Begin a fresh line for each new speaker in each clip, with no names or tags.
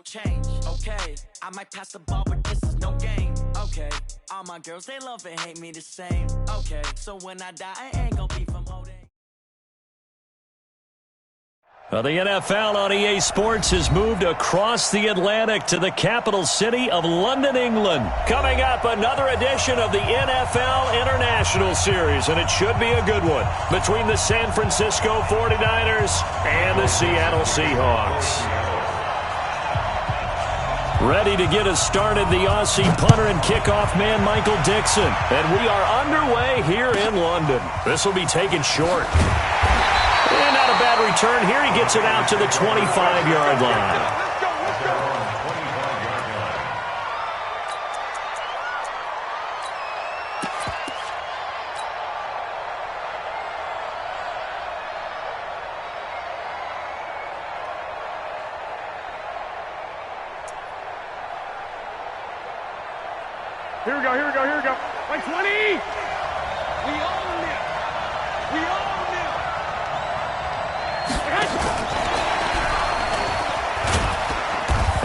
change, okay. I might pass the ball, but this is no game, okay. All my girls, they love and hate me the same, okay. So when I die, I ain't gonna be from old age.
Well, the NFL on EA Sports has moved across the Atlantic to the capital city of London, England. Coming up, another edition of the NFL International Series, and it should be a good one, between the San Francisco 49ers and the Seattle Seahawks. Ready to get us started, the Aussie punter and kickoff man, Michael Dixon. And we are underway here in London. This will be taken short. And not a bad return here. He gets it out to the 25-yard line.
Here we go. Like 20! We own it!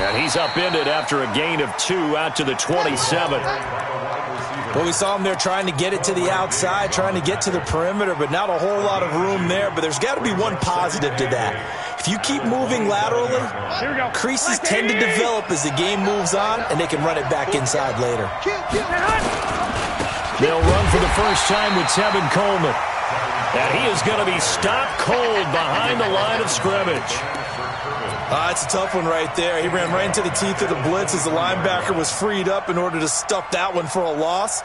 And he's upended after a gain of 2 out to the 27.
Well, we saw him there trying to get it to the outside, trying to get to the perimeter, but not a whole lot of room there. But there's got to be one positive to that. If you keep moving laterally, creases tend to develop as the game moves on, and they can run it back inside later.
They'll run for the first time with Tevin Coleman. And he is going to be stopped cold behind the line of scrimmage.
It's a tough one right there. He ran right into the teeth of the blitz as the linebacker was freed up in order to stuff that one for a loss.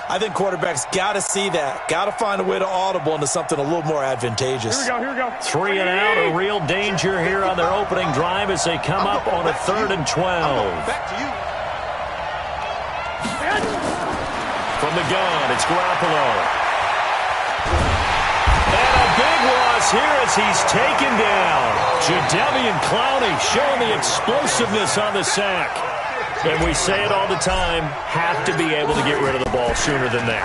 I think quarterbacks got to see that. Got to find a way to audible into something a little more advantageous.
Here we go.
3 and out, a real danger here on their opening drive as they come up on a 3rd and 12.
Back to you.
From the gun, it's Garoppolo. And a big loss here as he's taken down. Jadeveon Clowney showing the explosiveness on the sack. And we say it all the time, have to be able to get rid of the ball sooner than that.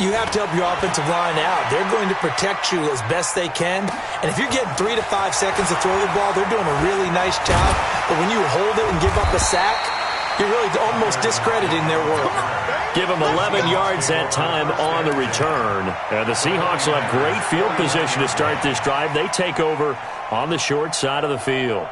You have to help your offensive line out. They're going to protect you as best they can. And if you're getting 3 to 5 seconds to throw the ball, they're doing a really nice job. But when you hold it and give up a sack, you're really almost discrediting their work.
Give them 11 yards that time on the return. And the Seahawks will have great field position to start this drive. They take over on the short side of the field.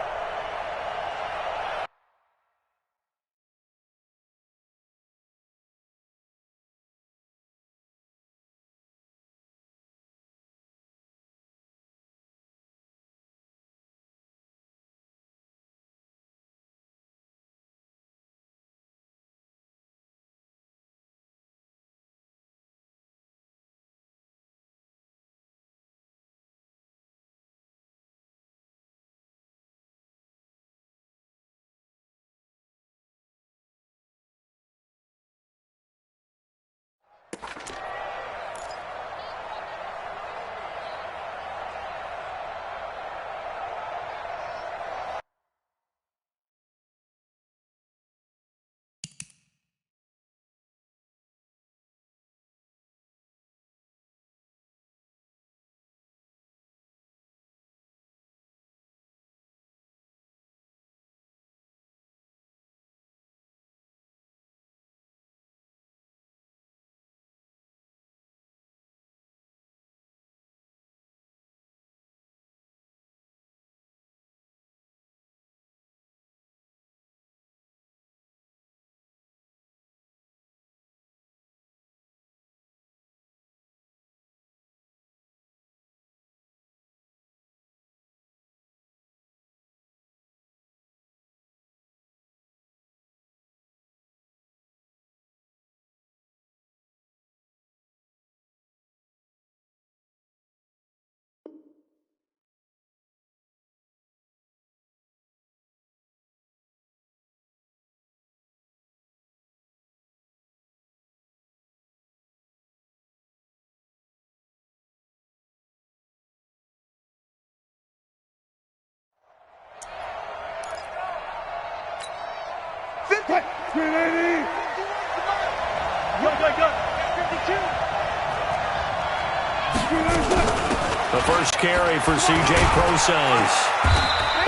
first carry for C.J. Prosise.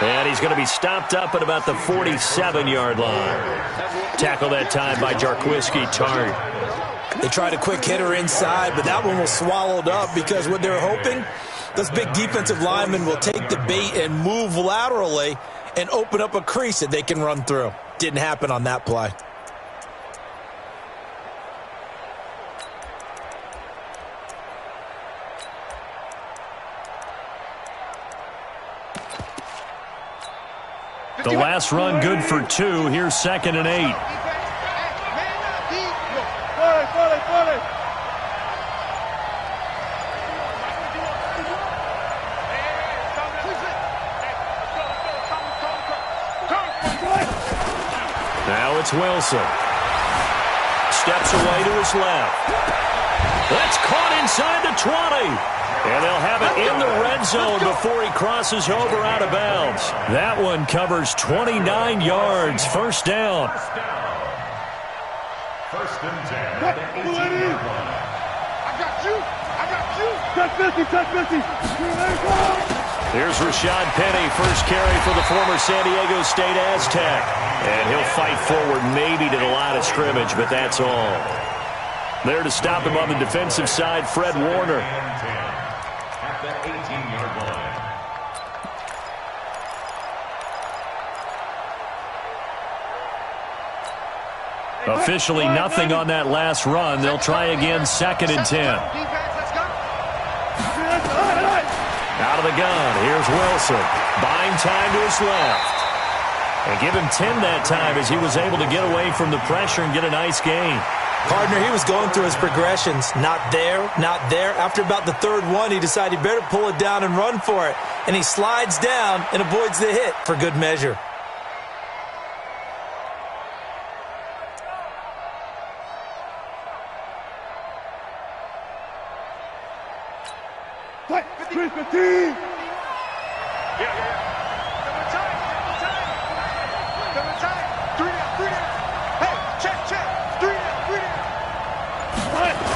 And he's going to be stopped up at about the 47-yard line. Tackle that time by Jarquiski Tart.
They tried a quick hitter inside, but that one was swallowed up because what they're hoping, those big defensive linemen will take the bait and move laterally and open up a crease that they can run through. Didn't happen on that play.
The last run good for 2. Here's 2nd and 8. Now it's Wilson. Steps away to his left. That's caught inside the 20. And they'll have it in the red zone before he crosses over out of bounds. That one covers 29 yards. First down.
First and 10. I got you. Touch 50.
Here's Rashad Penny, first carry for the former San Diego State Aztec. And he'll fight forward maybe to the line of scrimmage, but that's all. There to stop him on the defensive side, Fred Warner.
At the 18-yard line.
Officially nothing on that last run. They'll try again, 2nd and 10. Out of the gun, here's Wilson. Buying time to his left. And give him 10 that time as he was able to get away from the pressure and get a nice gain.
Partner, he was going through his progressions. Not there, not there. After about the third one, he decided he better pull it down and run for it. And he slides down and avoids the hit for good measure.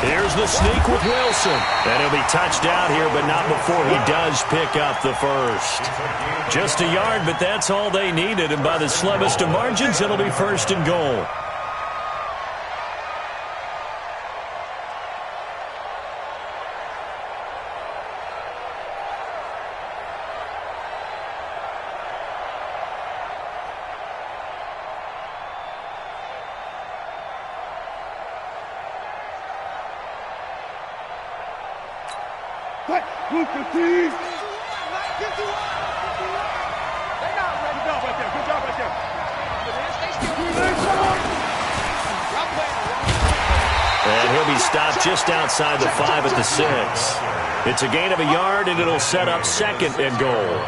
Here's the sneak with Wilson. And he'll be touched out here, but not before he does pick up the first. Just a yard, but that's all they needed. And by the slimmest of margins, it'll be 1st and goal. And he'll be stopped just outside the 5 at the 6. It's a gain of a yard, and it'll set up 2nd and goal.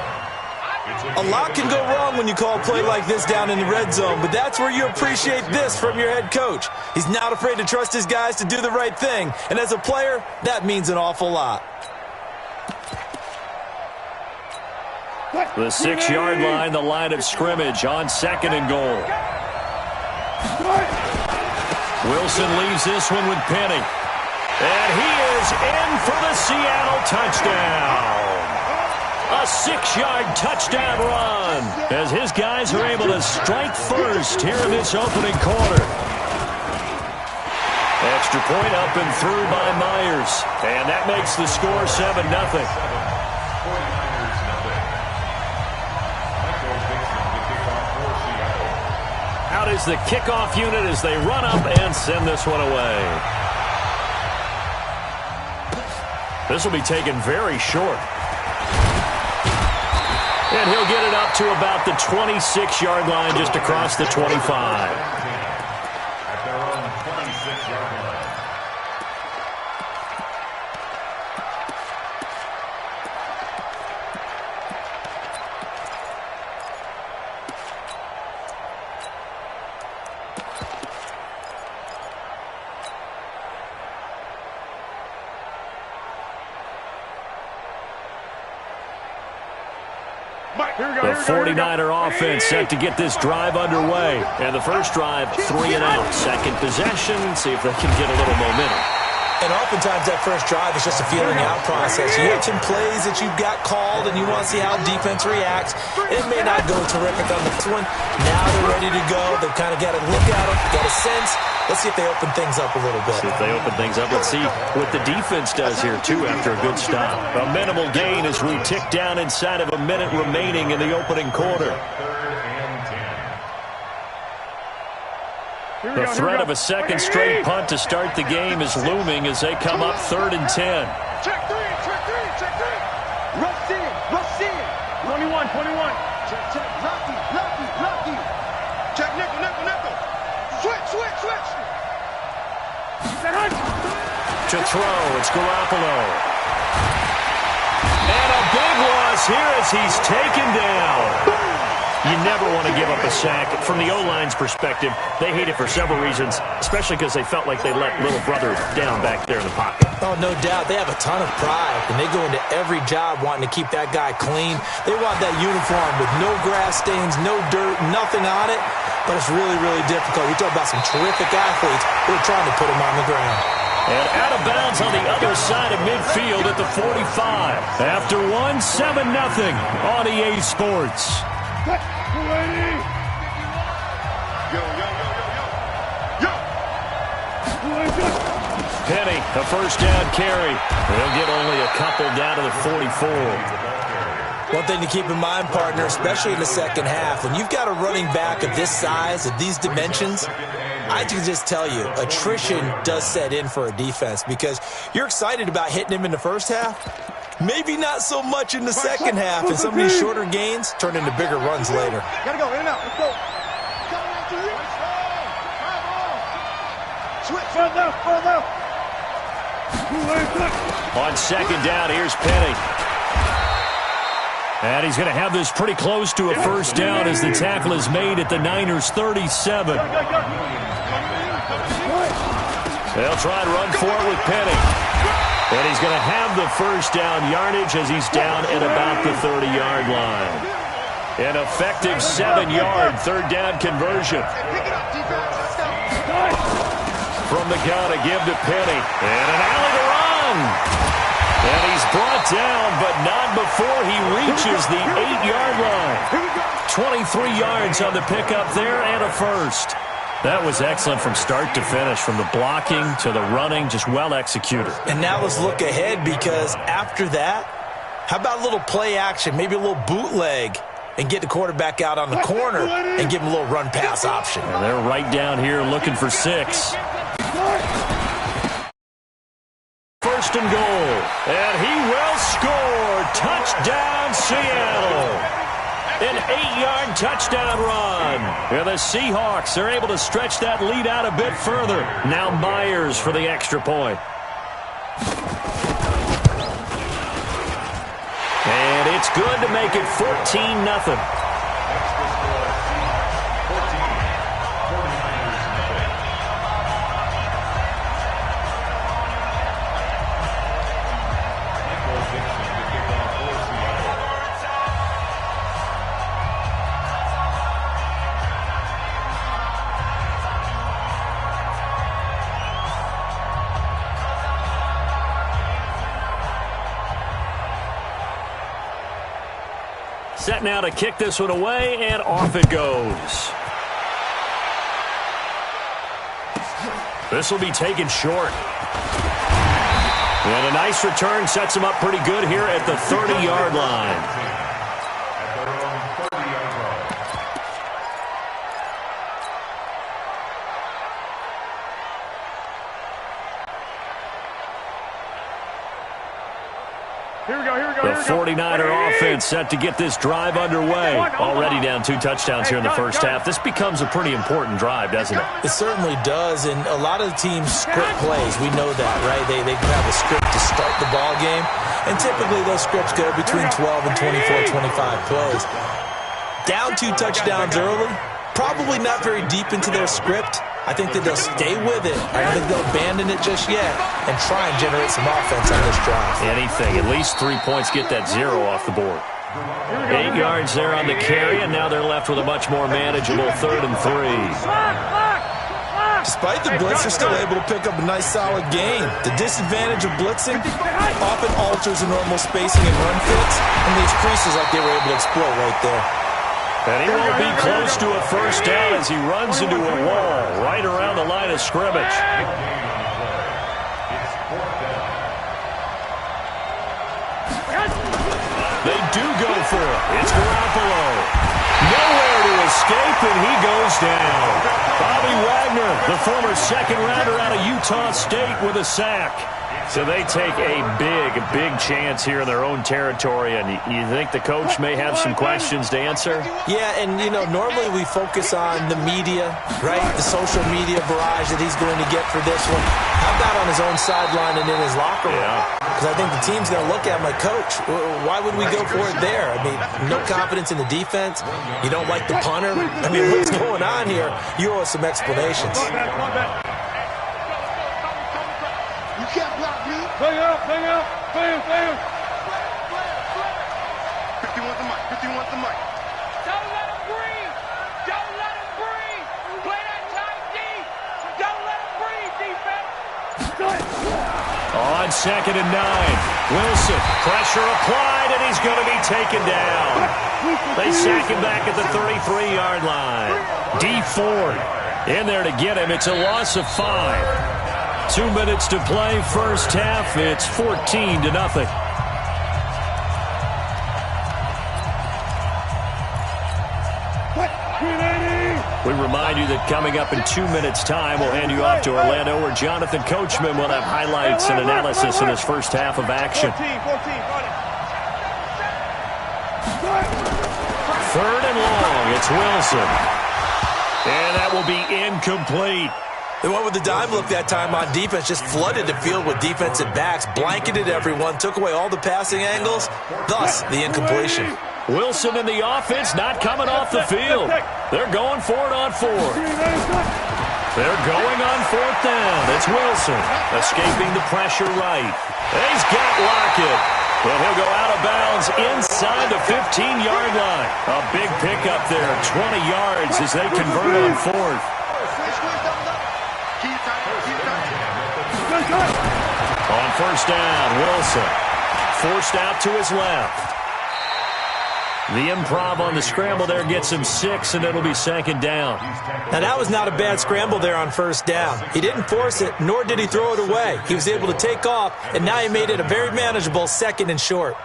A lot can go wrong when you call a play like this down in the red zone, but that's where you appreciate this from your head coach. He's not afraid to trust his guys to do the right thing, and as a player, that means an awful lot.
The 6-yard line, the line of scrimmage on 2nd and goal. Wilson leaves this one with Penny. And he is in for the Seattle touchdown. A 6-yard touchdown run as his guys are able to strike first here in this opening quarter. Extra point up and through by Myers. And that makes the score 7-0. Out is the kickoff unit as they run up and send this one away. This will be taken very short. And he'll get it up to about the 26-yard line, just across the 25.
At their own 26-yard line.
The 49er offense set to get this drive underway. And the first drive, 3 and out. Second possession, see if they can get a little momentum.
And oftentimes that first drive is just a feeling out process. You have some plays that you've got called and you want to see how defense reacts. It may not go terrific on this one. Now they're ready to go. They've kind of got to look at them, got a sense. Let's see if they open things up a little bit.
See if they open things up. Let's see what the defense does here, too, after a good stop. A minimal gain as we tick down inside of a minute remaining in the opening quarter. The threat of a second straight punt to start the game is looming as they come up 3rd and 10.
Check three. Rush in. 21. Check. Lucky. Check nickel. Switch.
To throw, it's Garoppolo. And a big loss here as he's taken down. You never want to give up a sack. From the O-line's perspective, they hate it for several reasons, especially because they felt like they let little brother down back there in the pocket.
Oh, no doubt. They have a ton of pride, and they go into every job wanting to keep that guy clean. They want that uniform with no grass stains, no dirt, nothing on it, but it's really, really difficult. We talk about some terrific athletes who are trying to put him on the ground.
And out of bounds on the other side of midfield at the 45. After 1, 7-0 on EA Sports. Penny, a first down carry. He'll get only a couple down to the 44.
One thing to keep in mind, partner, especially in the second half, when you've got a running back of this size, of these dimensions, I can just tell you, attrition does set in for a defense because you're excited about hitting him in the first half. Maybe not so much in the second half, and some of these shorter gains turn into bigger runs later.
Gotta go, in and out, let's go. Switch, front left.
On second down, here's Penny. And he's going to have this pretty close to a first down as the tackle is made at the Niners' 37. They'll try and run for it with Penny. And he's going to have the first down yardage as he's down at about the 30-yard line. An effective 7-yard third down conversion. From the gun, a give to Penny. And an alley to run. And he's brought down, but not before he reaches the 8-yard line. 23 yards on the pickup there and a first. That was excellent from start to finish, from the blocking to the running, just well executed.
And now let's look ahead because after that, how about a little play action, maybe a little bootleg, and get the quarterback out on the corner and give him a little run-pass option.
And they're right down here looking for 6. First and goal, and he will score. Touchdown, Seattle. An 8-yard touchdown run. And the Seahawks are able to stretch that lead out a bit further. Now Myers for the extra point. And it's good to make it 14-0. Set now to kick this one away, and off it goes. This will be taken short. And a nice return sets him up pretty good here at the 30-yard line. The 49er offense set to get this drive underway. Already down 2 touchdowns here in the first half. This becomes a pretty important drive, doesn't it?
It certainly does, and a lot of the teams script plays. We know that, right? They have a script to start the ball game, and typically those scripts go between 12 and 24, 25 plays. Down 2 touchdowns early, probably not very deep into their script. I think that they'll stay with it. I don't think they'll abandon it just yet and try and generate some offense on this drive.
Anything. At least 3 points, get that 0 off the board. 8 yards there on the carry, and now they're left with a much more manageable 3rd and 3.
Despite the blitz, they're still able to pick up a nice, solid gain. The disadvantage of blitzing often alters the normal spacing and run fits, and these creases like they were able to exploit right there.
And he won't be close to a first down as he runs into a wall right around the line of scrimmage. They do go for it. It's Garoppolo. Nowhere to escape, and he goes down. Bobby Wagner, the former second-rounder out of Utah State, with a sack. So they take a big chance here in their own territory, and you think the coach may have some questions to answer?
Yeah, and, you know, normally we focus on the media, right, the social media barrage that he's going to get for this one. How about on his own sideline and in his locker room? Because I think the team's going to look at my coach. Why would we go for it there? I mean, no confidence in the defense. You don't like the punter. I mean, what's going on here? You owe us some explanations.
Bang up, bang up, bang, bang.
50 wants the mic, 50 wants the mic.
Don't let him breathe. Don't let him breathe. Play that tight D. Don't let him breathe, defense.
On 2nd and 9, Wilson, pressure applied, and he's going to be taken down. They sack him back at the 33-yard line. D Ford in there to get him. It's a loss of 5. 2 minutes to play, first half. It's 14-0. We remind you that coming up in 2 minutes' time, we'll hand you off to Orlando, where Jonathan Coachman will have highlights and analysis in his first half of action. 3rd and long, it's Wilson. And that will be incomplete.
They went with the dime look that time on defense, just flooded the field with defensive backs, blanketed everyone, took away all the passing angles, thus the incompletion.
Wilson in the offense not coming off the field. They're going for it on 4th. They're going on 4th down. It's Wilson escaping the pressure right. He's got Lockett. But he'll go out of bounds inside the 15-yard line. A big pickup there, 20 yards as they convert on 4th. On 1st down, Wilson forced out to his left. The improv on the scramble there gets him 6, and it'll be 2nd down.
Now, that was not a bad scramble there on 1st down. He didn't force it, nor did he throw it away. He was able to take off, and now he made it a very manageable 2nd and short.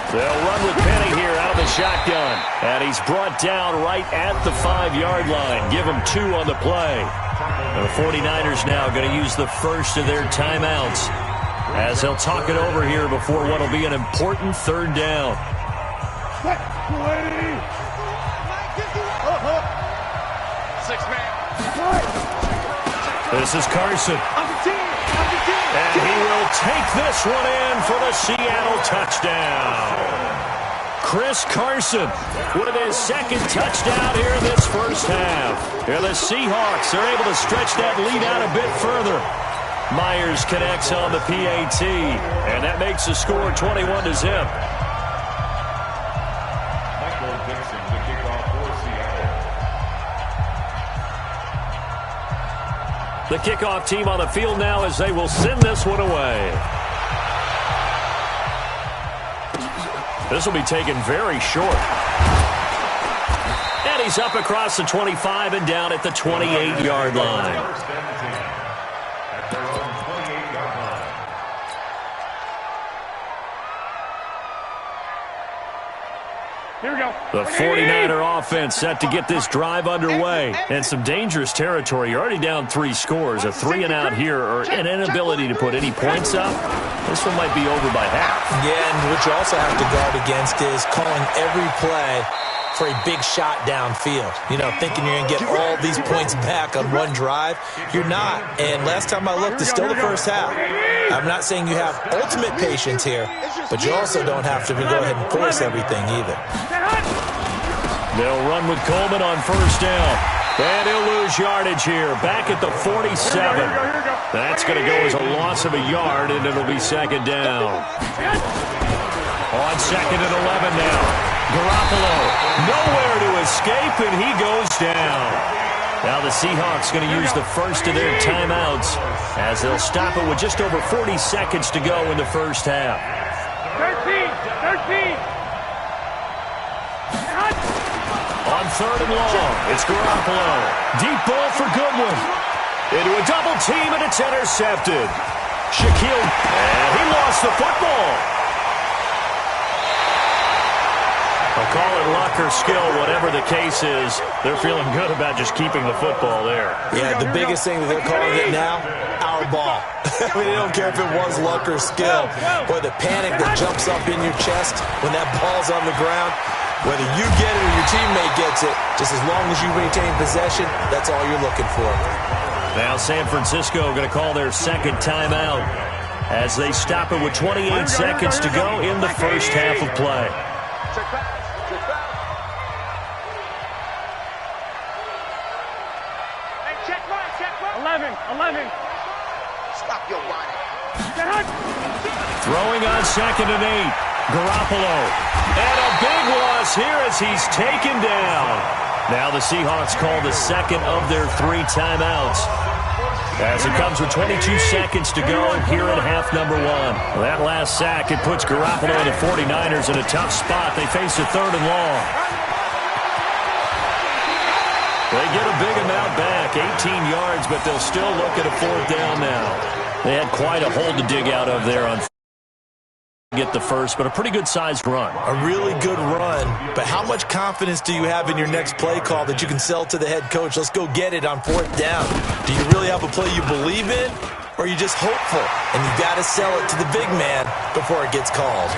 They'll run with Penny here out of the shotgun. And he's brought down right at the 5-yard line. Give him 2 on the play. And the 49ers now going to use the first of their timeouts as they'll talk it over here before what will be an important 3rd down. This is Carson. And he will take this one in for the Seattle touchdown. Chris Carson with his 2nd touchdown here in this first half. Here the Seahawks are able to stretch that lead out a bit further. Myers connects on the PAT, and that makes the score 21-0. The kickoff team on the field now as they will send this one away. This will be taken very short. And he's up across the 25 and down at the 28-yard line.
Here we go.
The 49er offense set to get this drive underway. And some dangerous territory. You're already down 3 scores. A 3-and-out here or an inability to put any points up. This one might be over by half.
Yeah, and what you also have to guard against is calling every play for a big shot downfield. You know, thinking you're going to get all these points back on one drive. You're not. And last time I looked, it's still the first half. I'm not saying you have ultimate patience here, but you also don't have to go ahead and force everything either.
They'll run with Coleman on 1st down. And he'll lose yardage here. Back at the 47. That's going to go as a loss of a yard, and it'll be second down. On second and 11 now. Garoppolo nowhere to escape, and he goes down. Now the Seahawks going to use the first of their timeouts as they'll stop it with just over 40 seconds to go in the first half.
13.
On third and long, it's Garoppolo. Deep ball for Goodwin. Into a double team, and it's intercepted. Shaquille, and he lost the football. I'll call it luck or skill, whatever the case is. They're feeling good about just keeping the football there.
Yeah, the biggest thing that they're calling it now, our ball. I mean, they don't care if it was luck or skill. Boy, the panic that jumps up in your chest when that ball's on the ground, whether you get it or your teammate gets it, just as long as you retain possession, that's all you're looking for.
Now San Francisco going to call their second timeout as they stop it with 28 seconds to go in the first half of play.
Check right.
11.
Stop your body.
Throwing on second and 8. Garoppolo. And a big loss here as he's taken down. Now the Seahawks call the second of their 3 timeouts as it comes with 22 seconds to go here in half number 1. Well, that last sack, it puts Garoppolo and the 49ers in a tough spot. They face a third and long. They get a big amount back, 18 yards, but they'll still look at a fourth down now. They had quite a hole to dig out of there on get the first, but a pretty good-sized run.
A really good run, but how much confidence do you have in your next play call that you can sell to the head coach? Let's go get it on fourth down. Do you really have a play you believe in, or are you just hopeful, and you got to sell it to the big man before it gets called?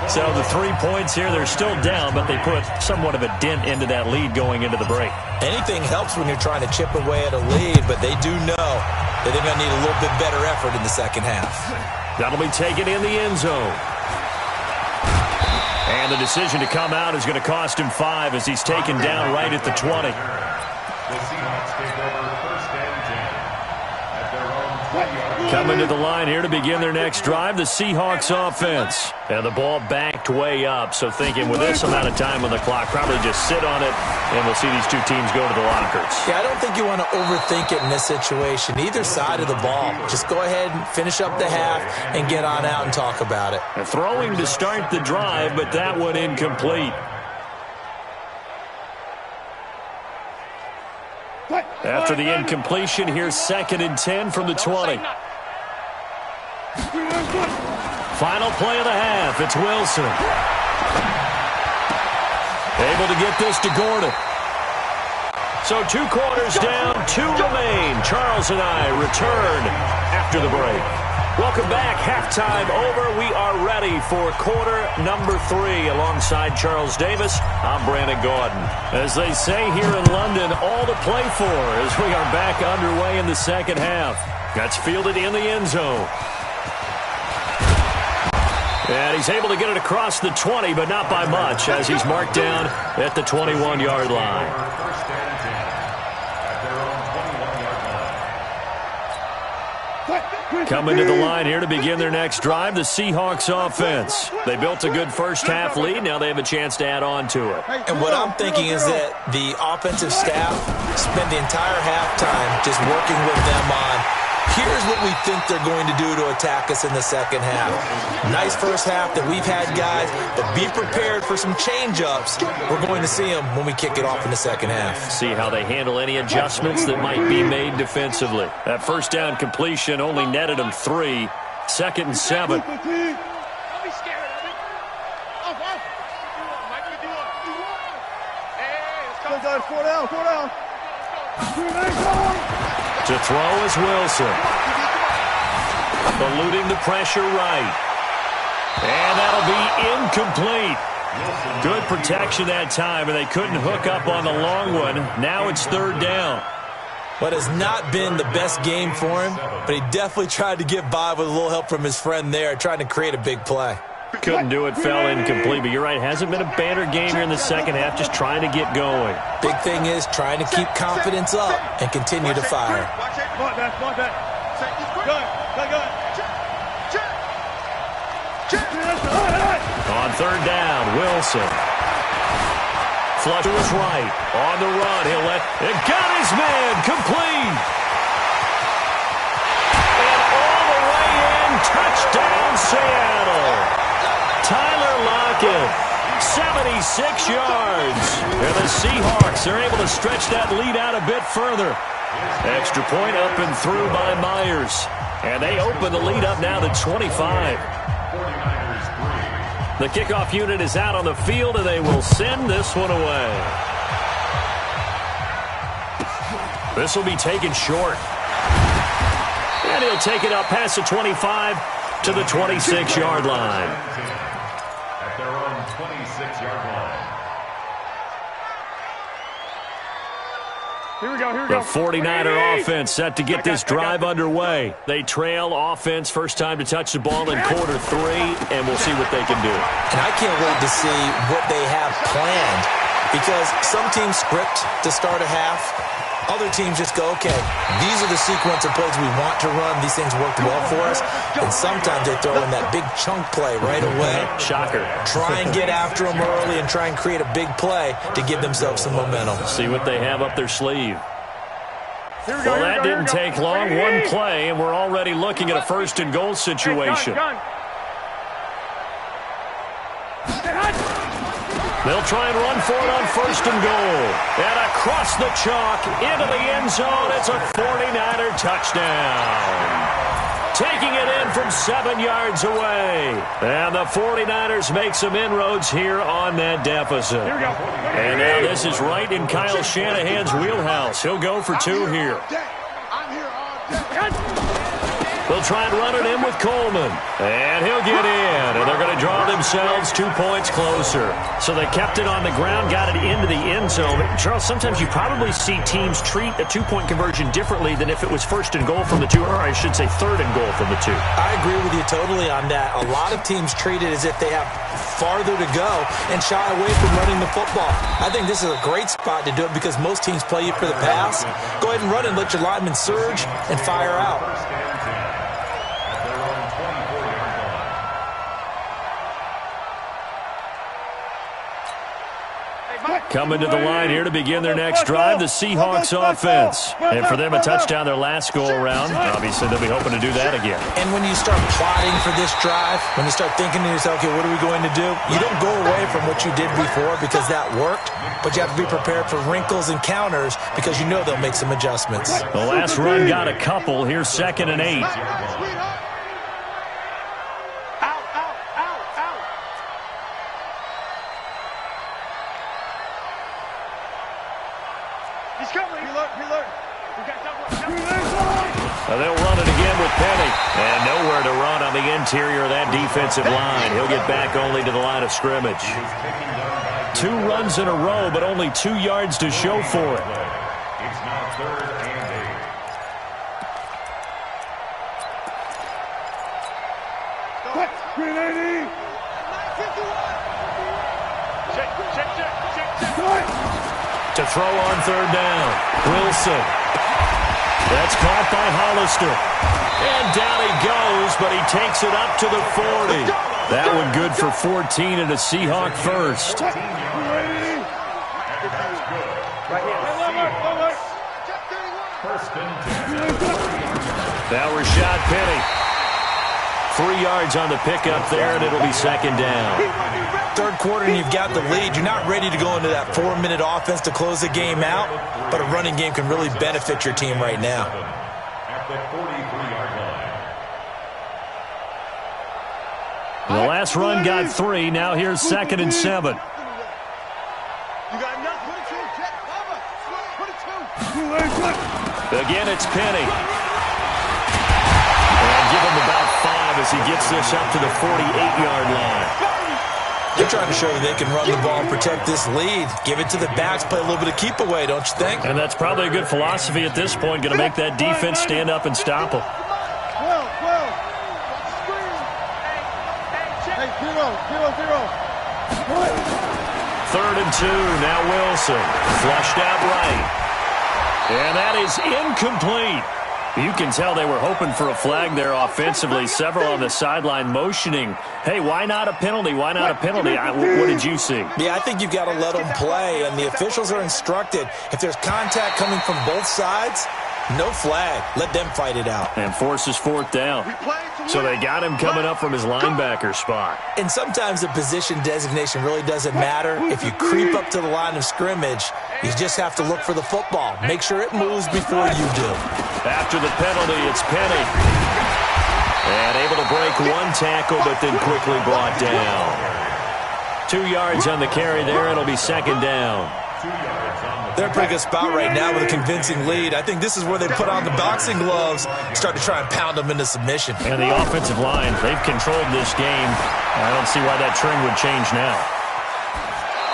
So the 3 points here, they're still down, but they put somewhat of a dent into that lead going into the break.
Anything helps when you're trying to chip away at a lead, but they do know that they're going to need a little bit better effort in the second half.
That'll be taken in the end zone. And the decision to come out is going to cost him 5 as he's taken down right at the 20.
The Seahawks take over first and 10 at their own 20-yard line.
Coming to the line here to begin their next drive, the Seahawks offense. And the ball backed way up, so thinking with this amount of time on the clock, probably just sit on it, and we'll see these two teams go to the lockers.
Yeah, I don't think you want to overthink it in this situation. Either side of the ball. Just go ahead and finish up the half and get on out and talk about it.
And throwing to start the drive, but that one incomplete. After the incompletion, here's second and 10 from the 20. Final play of the half. It's Wilson. Able to get this to Gordon. So 2 quarters down, 2 remain. Charles and I return after the break. Welcome back. Halftime over. We are ready for quarter number 3 alongside Charles Davis. I'm Brandon Gordon. As they say here in London, all to play for as we are back underway in the second half. That's fielded in the end zone. And he's able to get it across the 20, but not by much as he's marked down at the 21-yard line.
First and 10 at their own 21-yard line.
Coming to the line here to begin their next drive, the Seahawks offense. They built a good first-half lead. Now they have a chance to add on to it.
And what I'm thinking is that the offensive staff spent the entire halftime just working with them on, here's what we think they're going to do to attack us in the second half. Nice first half that we've had, guys, but be prepared for some change-ups. We're going to see them when we kick it off in the second half.
See how they handle any adjustments that might be made defensively. That first down completion only netted them 3. Second and 7.
Don't be scared of it. Oh, Mike, what you want? Hey, let's go.
4 down.
To throw is Wilson. Eluding the pressure right. And that'll be incomplete. Good protection that time, and they couldn't hook up on the long one. Now it's third down.
What has not been the best game for him, but he definitely tried to get by with a little help from his friend there, trying to create a big play.
Couldn't do it, fell incomplete. But you're right, hasn't been a banner game here in the second half, just trying to get going.
Big thing is trying to keep confidence up and continue to fire.
On third down, Wilson. Flush to his right. On the run, he'll let it. Got his man, complete. And all the way in, touchdown Seattle. Tyler Lockett, 76 yards. And the Seahawks are able to stretch that lead out a bit further. Extra point up and through by Myers. And they open the lead up now to 25. The kickoff unit is out on the field, and they will send this one away. This will be taken short. And he'll take it up past the 25 to the 26-yard line.
At their own 26-yard line.
Here we go,
The 49er offense set to get this drive underway. They trail offense first time to touch the ball in quarter 3, and we'll see what they can do.
And I can't wait to see what they have planned, because some teams script to start a half. Other teams just go, okay, these are the sequence of plays we want to run. These things worked well for us. And sometimes they throw in that big chunk play right away.
Shocker.
Try and get after them early and try and create a big play to give themselves some momentum.
See what they have up their sleeve. Well, that didn't take long. One play, and we're already looking at a first-and-goal situation. They'll try and run for it on first and goal. And across the chalk, into the end zone, it's a 49er touchdown. Taking it in from 7 yards away. And the 49ers make some inroads here on that deficit. And now this is right in Kyle Shanahan's wheelhouse. He'll go for 2 here. They'll try and run it in with Coleman. And he'll get in. And they're going to draw themselves 2 points closer. So they kept it on the ground, got it into the end zone. Charles, sometimes you probably see teams treat a 2-point conversion differently than if it was first and goal from the 2, or I should say third and goal from the 2.
I agree with you totally on that. A lot of teams treat it as if they have farther to go and shy away from running the football. I think this is a great spot to do it because most teams play you for the pass. Go ahead and run and let your linemen surge and fire out.
Coming to the line here to begin their next drive, the Seahawks offense. And for them, a touchdown their last go-around. Obviously, they'll be hoping to do that again.
And when you start plotting for this drive, when you start thinking to yourself, okay, what are we going to do? You don't go away from what you did before because that worked, but you have to be prepared for wrinkles and counters because you know they'll make some adjustments.
The last run got a couple. Here's 2nd and 8. They'll run it again with Penny. And nowhere to run on the interior of that defensive line. He'll get back only to the line of scrimmage. 2 runs in a row, but only 2 yards to show for it.
It's now 3rd and
8. To throw on 3rd down. Wilson. That's caught by Hollister. And down he goes, but he takes it up to the 40. That one good for 14 and a Seahawk first. Now Rashad Penny. 3 yards on the pickup there, and it'll be 2nd down.
3rd quarter and you've got the lead. You're not ready to go into that 4-minute offense to close the game out, but a running game can really benefit your team right now.
At the 43-yard line.
The last run got 3. Now here's 2nd and 7. Again, it's Penny. And give him about 5 as he gets this up to the 48-yard line.
They're trying to show that they can run the ball and protect this lead. Give it to the backs, play a little bit of keep away, don't you think?
And that's probably a good philosophy at this point, going to make that defense stand up and stop them.
Hey, 0-0-0.
3rd and 2. Now Wilson. Flushed out right. And that is incomplete. You can tell they were hoping for a flag there offensively. Several on the sideline motioning. Hey, why not a penalty? Why not a penalty? What did you see?
Yeah, I think you've got to let them play, and the officials are instructed. If there's contact coming from both sides, no flag. Let them fight it out.
And forces 4th down. So they got him coming up from his linebacker spot.
And sometimes the position designation really doesn't matter. If you creep up to the line of scrimmage, you just have to look for the football. Make sure it moves before you do.
After the penalty, it's Penny. And able to break one tackle, but then quickly brought down. 2 yards on the carry there. It'll be 2nd down.
They're in a pretty good spot right now with a convincing lead. I think this is where they put on the boxing gloves, start to try and pound them into submission.
And the offensive line, they've controlled this game. I don't see why that trend would change now.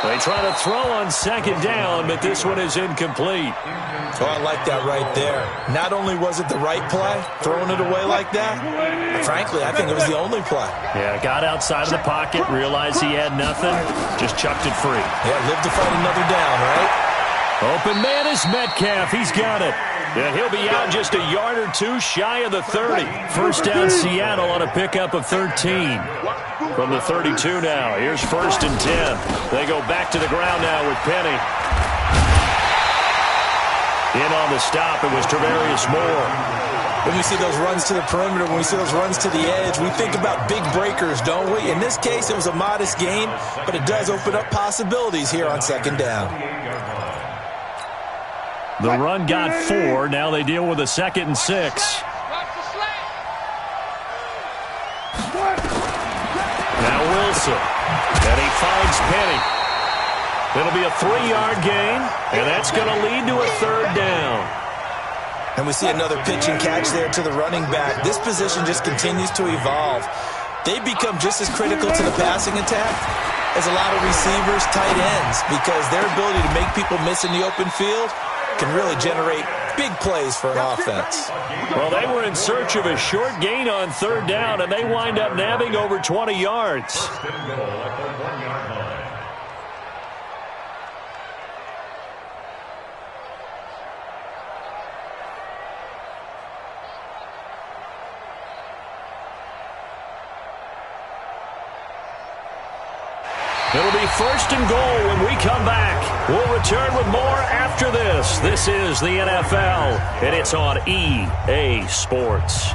They try to throw on 2nd down, but this one is incomplete.
Oh, I like that right there. Not only was it the right play, throwing it away like that, but frankly, I think it was the only play.
Yeah, got outside of the pocket, realized he had nothing, just chucked it free.
Yeah, live to fight another down, right?
Open man is Metcalf. He's got it. And he'll be out just a yard or two shy of the 30. 1st down Seattle on a pickup of 13. From the 32 now. Here's 1st and 10. They go back to the ground now with Penny. In on the stop, it was Travarius Moore.
When we see those runs to the perimeter, when we see those runs to the edge, we think about big breakers, don't we? In this case, it was a modest gain, but it does open up possibilities here on 2nd down.
The run got 4. Now they deal with a 2nd and 6. Now Wilson. And he finds Penny. It'll be a 3-yard gain, and that's going to lead to a 3rd down.
And we see another pitch and catch there to the running back. This position just continues to evolve. They become just as critical to the passing attack as a lot of receivers, tight ends, because their ability to make people miss in the open field can really generate big plays for an offense.
Well, they were in search of a short gain on 3rd down, and they wind up nabbing over 20 yards. It'll be 1st and goal when we come back. We'll return with more after this. This is the NFL, and it's on EA Sports.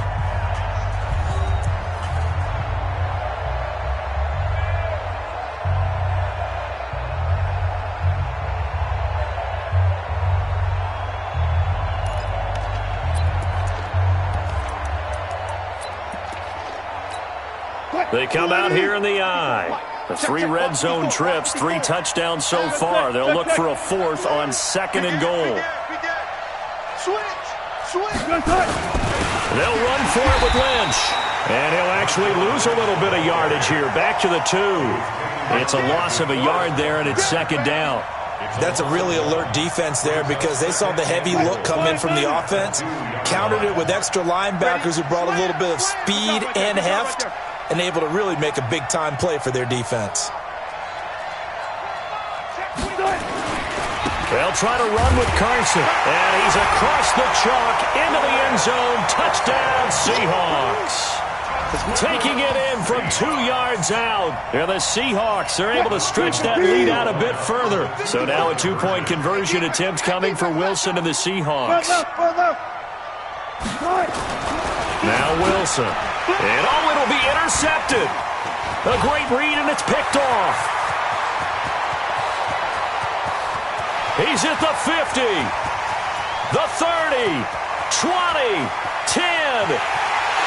They come out here in the eye. The 3 red zone trips, 3 touchdowns so far. They'll look for a 4th on 2nd and goal. They'll run for it with Lynch. And he'll actually lose a little bit of yardage here. Back to the 2. It's a loss of a yard there, and it's 2nd down.
That's a really alert defense there because they saw the heavy look come in from the offense, countered it with extra linebackers who brought a little bit of speed and heft, and able to really make a big-time play for their defense.
They'll try to run with Carson, and he's across the chalk into the end zone. Touchdown, Seahawks. Taking it in from 2 yards out. And the Seahawks are able to stretch that lead out a bit further. So now a 2-point conversion attempt coming for Wilson and the Seahawks. Now Wilson. And oh, it'll be intercepted. A great read, and it's picked off. He's at the 50, the 30, 20, 10,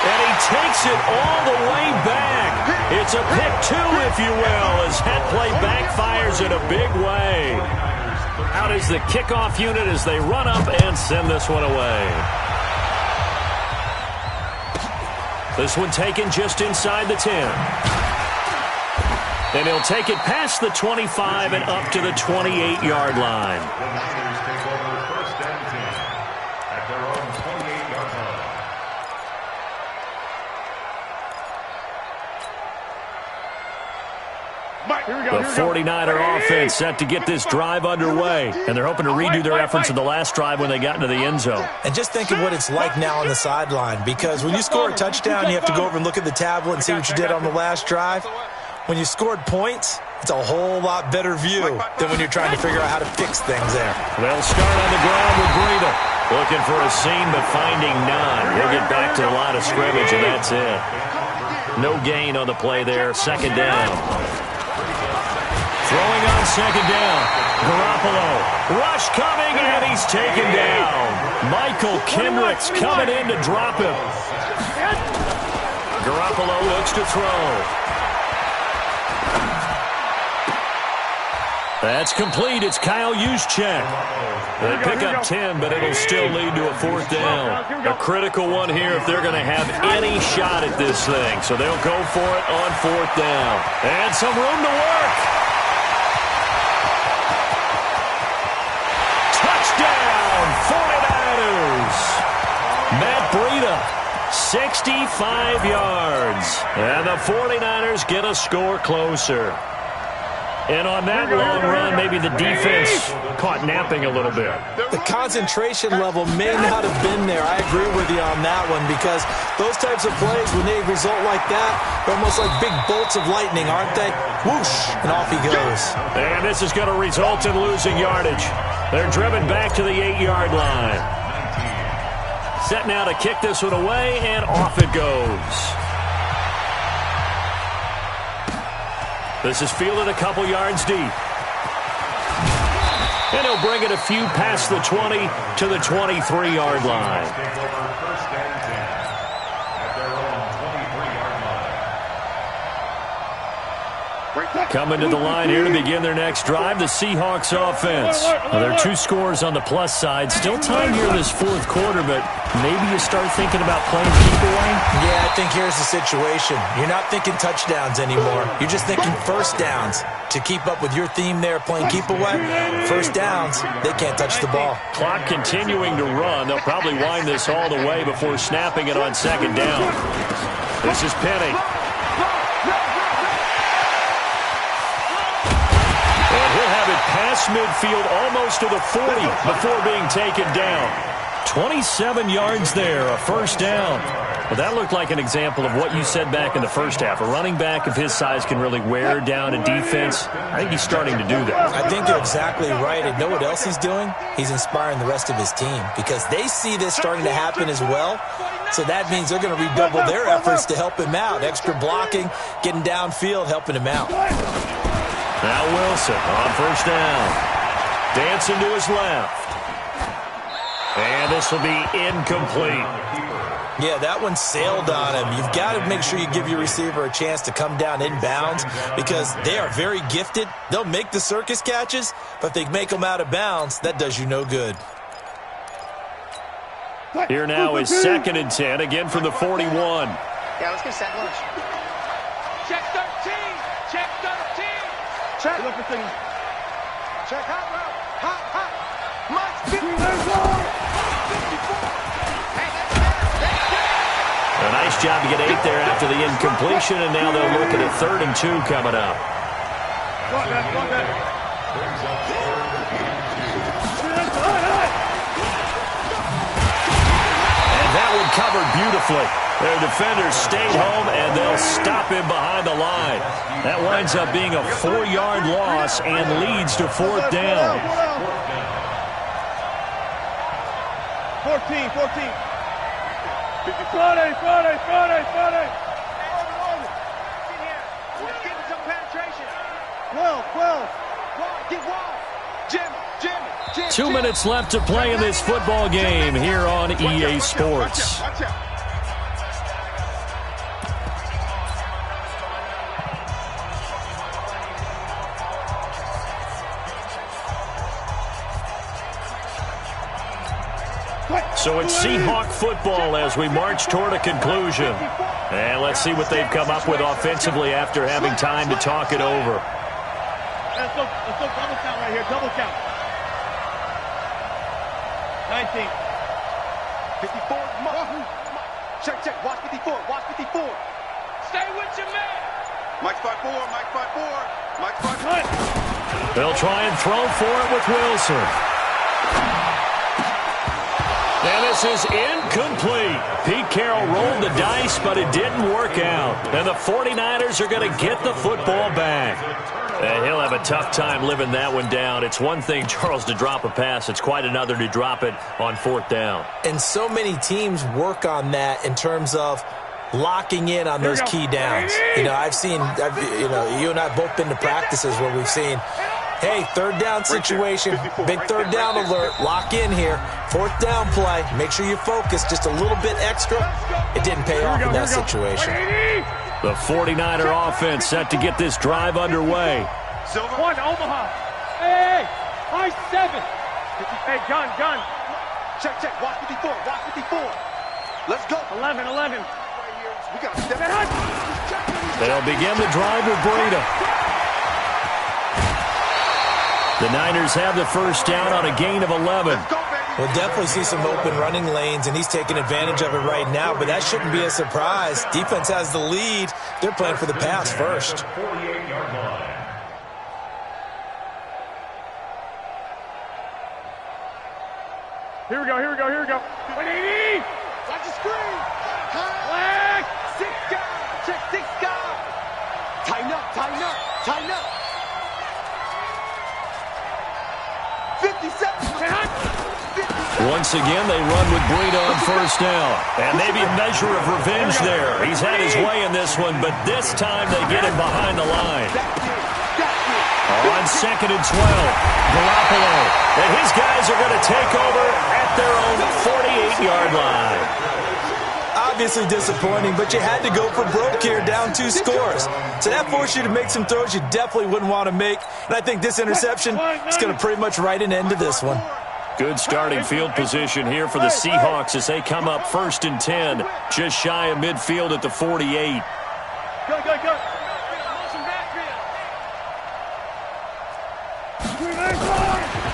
and he takes it all the way back. It's a pick 2, if you will, as head play backfires in a big way. Out is the kickoff unit as they run up and send this one away. This one taken just inside the 10. And he'll take it past the 25 and up to the 28-yard line.
The Niners take over 1st and 10 at their own 28-yard line.
The 49er offense set to get this drive underway, and they're hoping to redo their efforts in the last drive when they got into the end zone.
And just think of what it's like now on the sideline, because when you score a touchdown, you have to go over and look at the tablet and see what you did on the last drive. When you scored points, it's a whole lot better view than when you're trying to figure out how to fix things there.
They'll start on the ground with Breida. Looking for a seam, but finding none. He'll get back to the line of scrimmage, and that's it. No gain on the play there. Second down. Throwing on second down. Garoppolo. Rush coming, and he's taken down. Michael Kendricks coming in to drop him. Garoppolo looks to throw. That's complete. It's Kyle Juszczyk. They pick up 10, but it'll still lead to a fourth down. A critical one here if they're going to have any shot at this thing. So they'll go for it on fourth down. And some room to work. Touchdown, 49ers. Matt Breida, 65 yards. And the 49ers get a score closer. And on that long run, maybe the defense caught napping a little bit.
The concentration level may not have been there. I agree with you on that one, because those types of plays, when they result like that, they're almost like big bolts of lightning, aren't they? Whoosh, and off he goes.
And this is going to result in losing yardage. They're driven back to the 8-yard line. Set now to kick this one away, and off it goes. This is fielded a couple yards deep. And he'll bring it a few past the 20 to the 23-yard line.
First and 10 at their own 23-yard line.
Coming to the line here to begin their next drive, the Seahawks offense. Well, there are 2 scores on the plus side. Still time here in this fourth quarter, but maybe you start thinking about playing keep away?
Yeah, I think here's the situation. You're not thinking touchdowns anymore. You're just thinking first downs. To keep up with your theme there, playing keep away, first downs, they can't touch the ball.
Clock continuing to run. They'll probably wind this all the way before snapping it on second down. This is Penny. And he'll have it past midfield almost to the 40 before being taken down. 27 yards there, a first down. Well, that looked like an example of what you said back in the first half. A running back of his size can really wear down a defense. I think he's starting to do that.
I think you're exactly right. And know what else he's doing? He's inspiring the rest of his team, because they see this starting to happen as well. So that means they're going to redouble their efforts to help him out. Extra blocking, getting downfield, helping him out.
Now Wilson on first down. Dancing to his left. And this will be incomplete.
Yeah, that one sailed on him. You've got to make sure you give your receiver a chance to come down inbounds, because they are very gifted. They'll make the circus catches, but if they make them out of bounds, that does you no good.
Here now is 2nd and 10, again from the 41.
Yeah, let's get set lunch. Check 13. Check 13. Check.
Look for things.
Check hot route. Hot. Mike 54.
A nice job to get 8 there after the incompletion, and now they'll look at a 3rd and 2 coming up. And that one covered beautifully. Their defenders stayed home, and they'll stop him behind the line. That winds up being a 4-yard loss and leads to 4th down.
14.
Friday.
Friday.
Let's get some penetration.
12.
Get wall. Jim.
2 minutes left to play in this football game here on EA Sports.
Watch out.
So it's Seahawk football as we march toward a conclusion. And let's see what they've come up with offensively after having time to talk it over.
Let's go double count right here. Double count. 19.
54. Check. Watch 54. Stay with your man.
Mike's 5-4, Mike's 5-4, Mike's 5-4.
They'll try and throw for it with Wilson. And this is incomplete. Pete Carroll rolled the dice, but it didn't work out. And the 49ers are going to get the football back. And he'll have a tough time living that one down. It's one thing, Charles, to drop a pass. It's quite another to drop it on 4th down.
And so many teams work on that in terms of locking in on those key downs. You know, you and I have both been to practices where we've seen, hey, 3rd down situation, big 3rd down alert, lock in here, 4th down play, make sure you focus just a little bit extra. It didn't pay off in that situation.
The 49er offense set to get this drive underway.
Silver. 1, Omaha. Hey, high 7. Hey, gun.
Check. Watch 54, watch 54. Let's go.
11.
We got to step out.
They'll begin the drive with Breida. The Niners have the first down on a gain of 11.
We'll definitely see some open running lanes, and he's taking advantage of it right now, but that shouldn't be a surprise. Defense has the lead. They're playing for the pass first.
Here we go. 180.
Watch the screen.
Flag.
6 guys. Check 6 guys. Tighten up. 57.
Once again, they run with Breida on first down. And maybe a measure of revenge there. He's had his way in this one, but this time they get him behind the line. On 2nd and 12, Garoppolo. And his guys are going to take over at their own 48-yard line.
Obviously disappointing, but you had to go for broke here, down 2 scores. So that forced you to make some throws you definitely wouldn't want to make. And I think this interception is going to pretty much write an end to this one.
Good starting field position here for the Seahawks as they come up 1st and 10, just shy of midfield at the 48.
Go.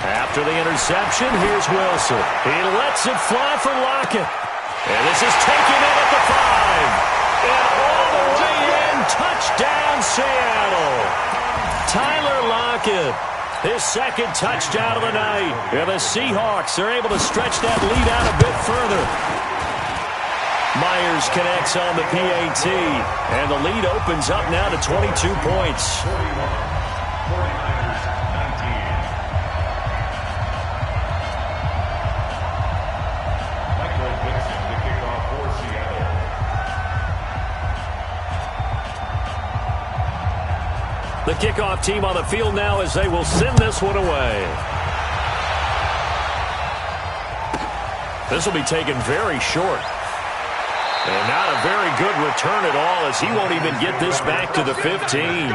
After the interception, here's Wilson. He lets it fly for Lockett. And this is taken in at the 5. And all the way in, touchdown Seattle. Tyler Lockett, his 2nd touchdown of the night. And the Seahawks are able to stretch that lead out a bit further. Myers connects on the PAT. And the lead opens up now to 22 points.
49ers 19. Michael Vincent to kick off for Seattle.
The kickoff team on the field now as they will send this one away. This will be taken very short. And not a very good return at all as he won't even get this back to the 15.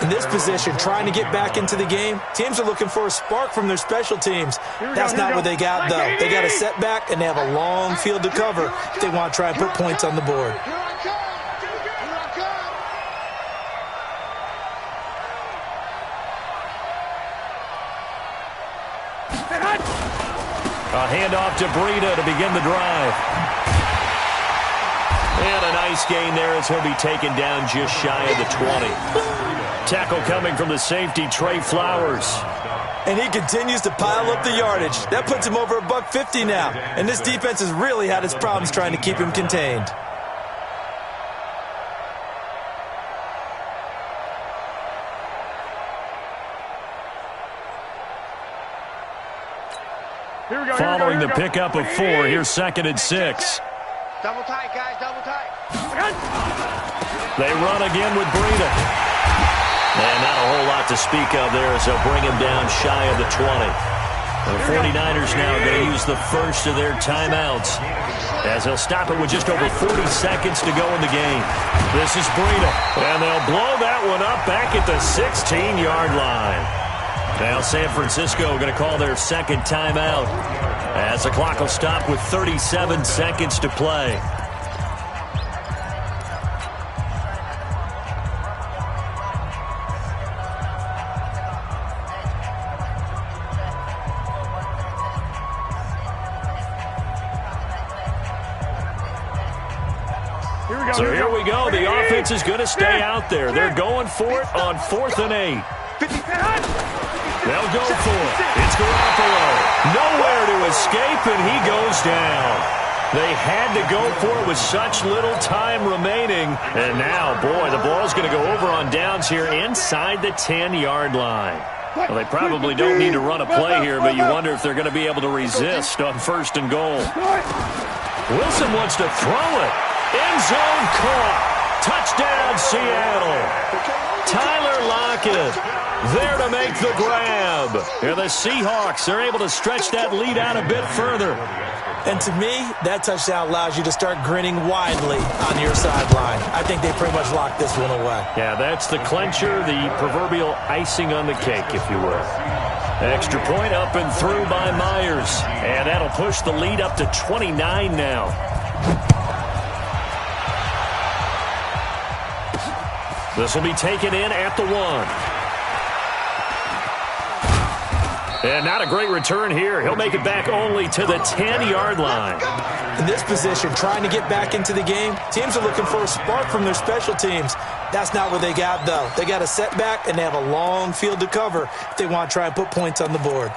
In this position, trying to get back into the game, teams are looking for a spark from their special teams. That's not what they got, though. They got a setback, and they have a long field to cover if they want to try and put points on the board.
A handoff to Breida to begin the drive. And a nice gain there as he'll be taken down just shy of the 20. Tackle coming from the safety, Trey Flowers.
And he continues to pile up the yardage. That puts him over $150 now. And this defense has really had its problems trying to keep him contained.
Following the pickup of 4, here's 2nd and 6.
Double tight, guys, double tight.
They run again with Breida. And not a whole lot to speak of there as they'll bring him down shy of the 20. The 49ers now going to use the first of their timeouts as they'll stop it with just over 40 seconds to go in the game. This is Breida. And they'll blow that one up back at the 16-yard line. Now San Francisco going to call their 2nd timeout as the clock will stop with 37 seconds to play. So here we go. The offense is going to stay out there. They're going for it on 4th and 8. They'll go for it. It's Garoppolo. Nowhere to escape, and he goes down. They had to go for it with such little time remaining. And now, boy, the ball's going to go over on downs here inside the 10-yard line. Well, they probably don't need to run a play here, but you wonder if they're going to be able to resist on 1st and goal. Wilson wants to throw it. End zone caught. Touchdown, Seattle. Tyler Lockett there to make the grab. And the Seahawks are able to stretch that lead out a bit further.
And to me, that touchdown allows you to start grinning widely on your sideline. I think they pretty much locked this one away.
Yeah, that's the clincher, the proverbial icing on the cake, if you will. Extra point up and through by Myers. And that'll push the lead up to 29 now. This will be taken in at the 1. And not a great return here. He'll make it back only to the 10-yard line.
In this position, trying to get back into the game, teams are looking for a spark from their special teams. That's not what they got, though. They got a setback, and they have a long field to cover if they want to try and put points on the board.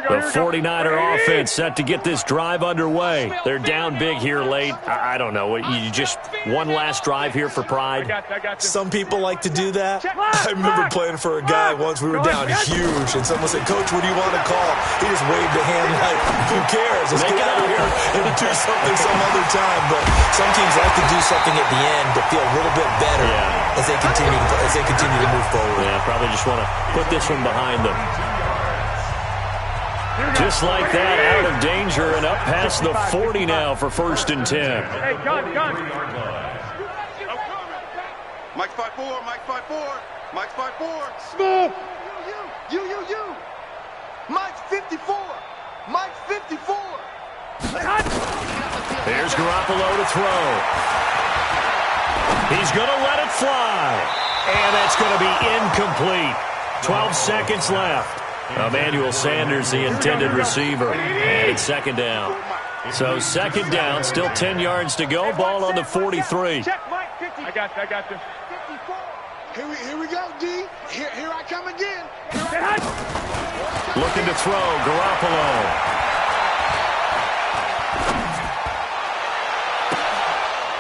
The 49er offense set to get this drive underway. They're down big here late. I don't know. You just one last drive here for pride?
Some people like to do that. I remember playing for a guy once. We were down huge, and someone said, "Coach, what do you want to call?" He just waved a hand like, "Who cares? Let's get out of here and do something some other time." But some teams like to do something at the end to feel a little bit better as they continue to move forward.
Yeah, probably just want to put this one behind them. Just like that, out of danger and up past the 40 now for 1st and 10.
Hey, gun.
Mike's 5-4, Mike's 5-4, Mike's 5-4.
Smooth.
You. Mike's 54, Mike's 54.
Here's Garoppolo to throw. He's going to let it fly. And that's going to be incomplete. 12 seconds left. Emmanuel Sanders, the intended receiver. And it's 2nd down. So 2nd down, still 10 yards to go. Ball on the 43.
Check, Mike, 50. I got you.
Here we go, D. Here I come again.
Looking to throw, Garoppolo.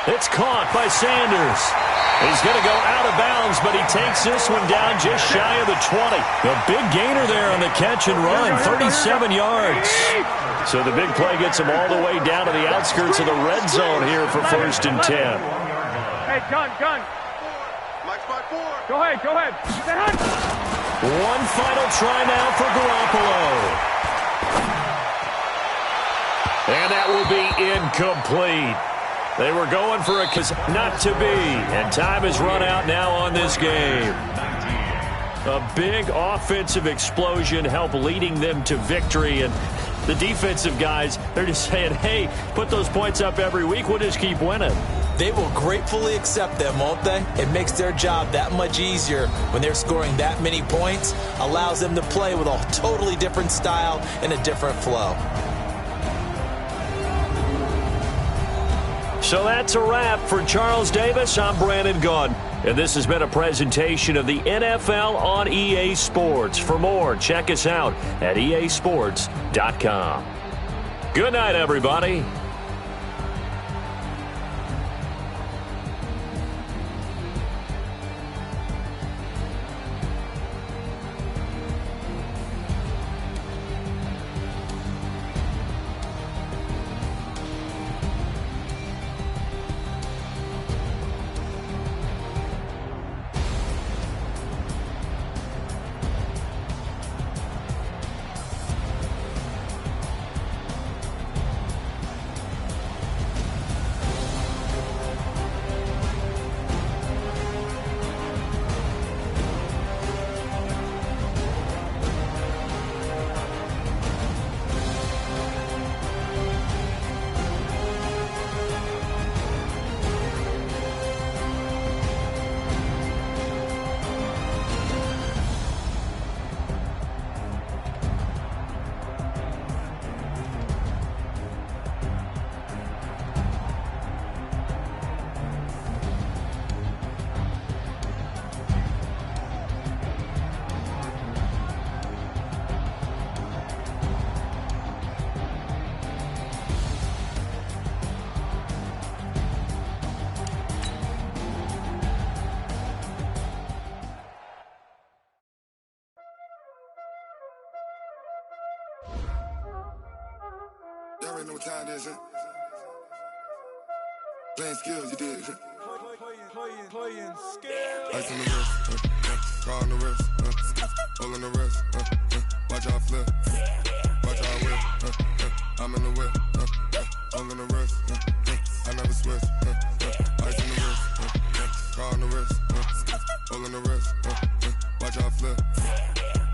It's caught by Sanders. He's going to go out of bounds, but he takes this one down just shy of the 20. The big gainer there on the catch and run, 37 yards. So the big play gets him all the way down to the outskirts of the red zone here for 1st and 10.
Hey, gun.
Mike's 5-4.
Go ahead.
One final try now for Garoppolo. And that will be incomplete. They were going for a not to be, and time has run out now on this game. A big offensive explosion helped leading them to victory, and the defensive guys, they're just saying, hey, put those points up every week, we'll just keep winning.
They will gratefully accept them, won't they? It makes their job that much easier when they're scoring that many points, allows them to play with a totally different style and a different flow.
So that's a wrap for Charles Davis. I'm Brandon Gunn, and this has been a presentation of the NFL on EA Sports. For more, check us out at easports.com. Good night, everybody.
already know what time it is, huh? Playing skills, you did. Playing skills. Ice on the wrist, car on the wrist, hole in the wrist, watch out flip, watch out whip, I'm in the whip, hole in the wrist, I never switch, ice on the wrist, car on the wrist, hole in the wrist, watch out flip,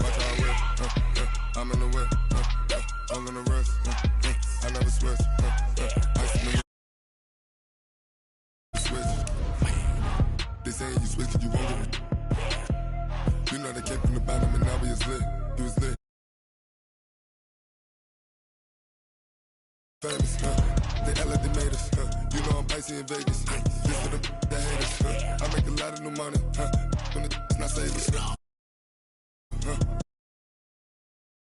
watch out whip, I'm in the whip, hole in the wrist, I never switch, ice in the wrist. They saying you switch and you won't get it. You know they came from the bottom and now he is lit. He was lit. Famous, they LA, they made us. You know I'm icy in Vegas. This for the haters. I make a lot of new money. When it's not savers.